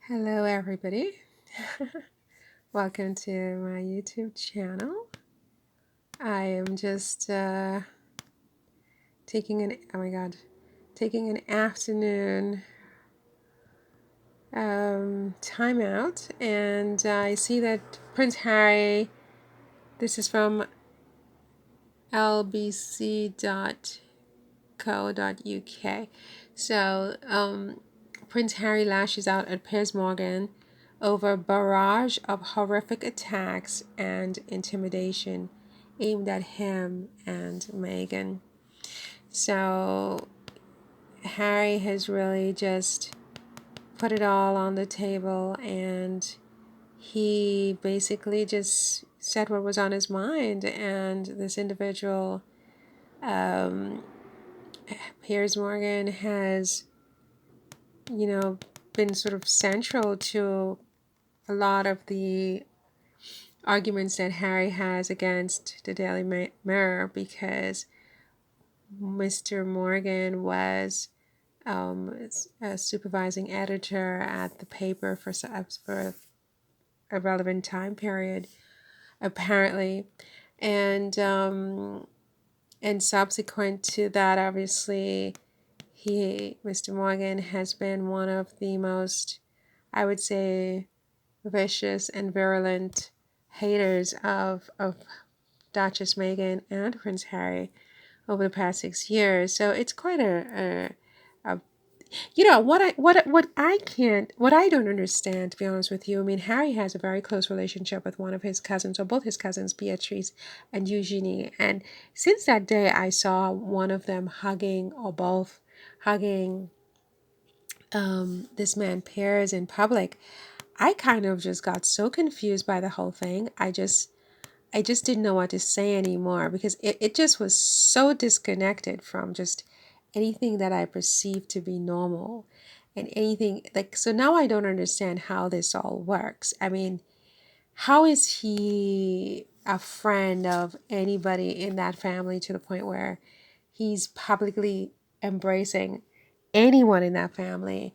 Hello, everybody. Welcome to my YouTube channel. I am just taking an afternoon time out, and I see that Prince Harry. This is from lbc.co.uk. So, Prince Harry lashes out at Piers Morgan over barrage of horrific attacks and intimidation aimed at him and Meghan. So, Harry has really just put it all on the table, and he basically just said what was on his mind. And this individual, um, Piers Morgan, has been sort of central to a lot of the arguments that Harry has against the Daily Mirror, because Mr. Morgan was a supervising editor at the paper for a relevant time period, apparently, and subsequent to that, obviously, Mr. Morgan, has been one of the most, I would say, vicious and virulent haters of Duchess Meghan and Prince Harry over the past 6 years. So it's quite a what I don't understand, to be honest with you. I mean, Harry has a very close relationship with one of his cousins, or both his cousins, Beatrice and Eugenie. And since that day I saw one of them hugging, or both hugging, this man Piers in public, I kind of just got so confused by the whole thing. I just didn't know what to say anymore, because it just was so disconnected from just anything that I perceived to be normal, and anything like, so now I don't understand how this all works. I mean, how is he a friend of anybody in that family to the point where he's publicly embracing anyone in that family,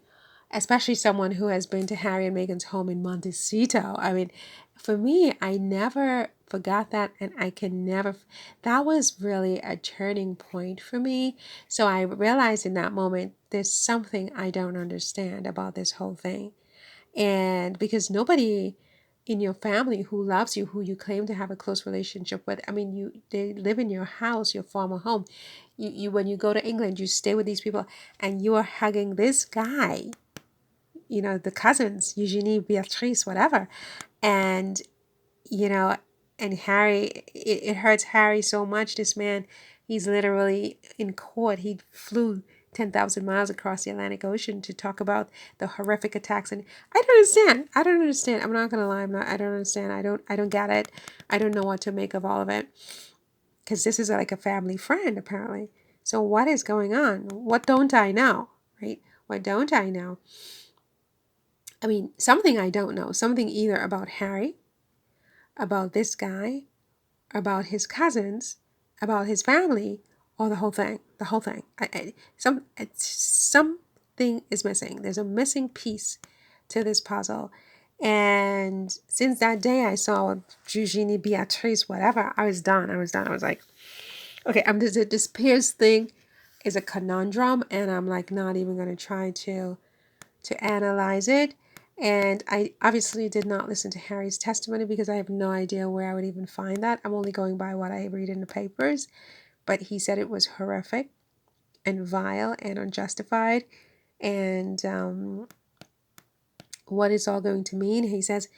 especially someone who has been to Harry and Meghan's home in Montecito? I mean, for me, I never forgot that, and I can never. That was really a turning point for me. So I realized in that moment there's something I don't understand about this whole thing. And because nobody in your family who loves you, who you claim to have a close relationship with, I mean, they live in your house, your former home. You when you go to England, you stay with these people, and you are hugging this guy, the cousins, Eugenie, Beatrice, whatever. And, you know, and Harry, it hurts Harry so much. This man, he's literally in court. He flew 10,000 miles across the Atlantic Ocean to talk about the horrific attacks. And I don't understand. I don't understand. I'm not going to lie. I don't understand. I don't get it. I don't know what to make of all of it, because this is like a family friend, apparently. So what is going on? What don't I know? Right? What don't I know? I mean, something I don't know. Something either about Harry, about this guy, about his cousins, about his family, or the whole thing. The whole thing. Something is missing. There's a missing piece to this puzzle. And since that day I saw Eugenie, Beatrice, whatever, I was done. I was done. I was like, okay, this Piers thing is a conundrum, and I'm like not even going to try to analyze it. And I obviously did not listen to Harry's testimony, because I have no idea where I would even find that. I'm only going by what I read in the papers. But he said it was horrific and vile and unjustified. And what it's all going to mean, he says,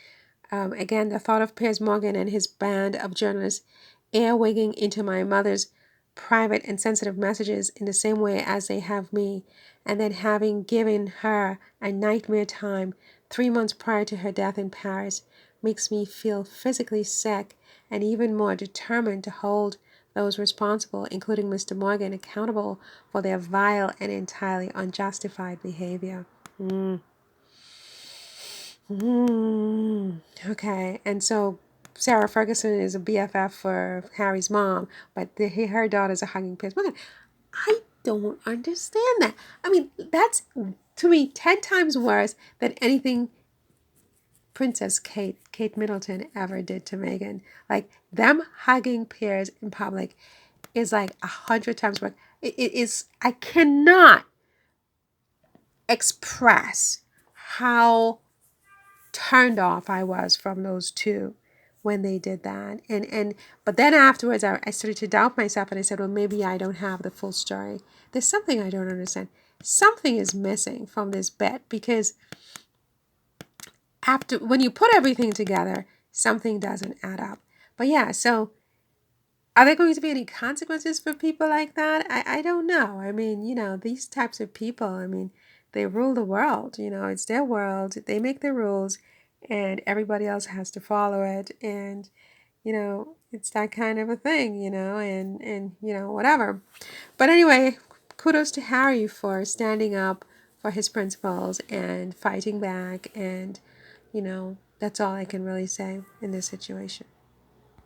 again, the thought of Piers Morgan and his band of journalists earwigging into my mother's private and sensitive messages in the same way as they have me, and then having given her a nightmare time 3 months prior to her death in Paris, makes me feel physically sick and even more determined to hold those responsible, including Mr. Morgan, accountable for their vile and entirely unjustified behavior. Okay, and so Sarah Ferguson is a BFF for Harry's mom, but her daughters are hugging Piers Morgan. I don't understand that. I mean, that's, to me, 10 times worse than anything Princess Kate Middleton ever did to Meghan. Like them hugging Piers in public is like 100 times worse. It is. I cannot express how turned off I was from those two when they did that. And but then afterwards I started to doubt myself and I said, well, maybe I don't have the full story. There's something I don't understand. Something is missing from this bet because after when you put everything together, something doesn't add up. But yeah, so are there going to be any consequences for people like that? I don't know. I mean, these types of people, I mean, they rule the world. It's their world. They make the rules and everybody else has to follow it. And, it's that kind of a thing, and whatever. But anyway, kudos to Harry for standing up for his principles and fighting back. And, that's all I can really say in this situation.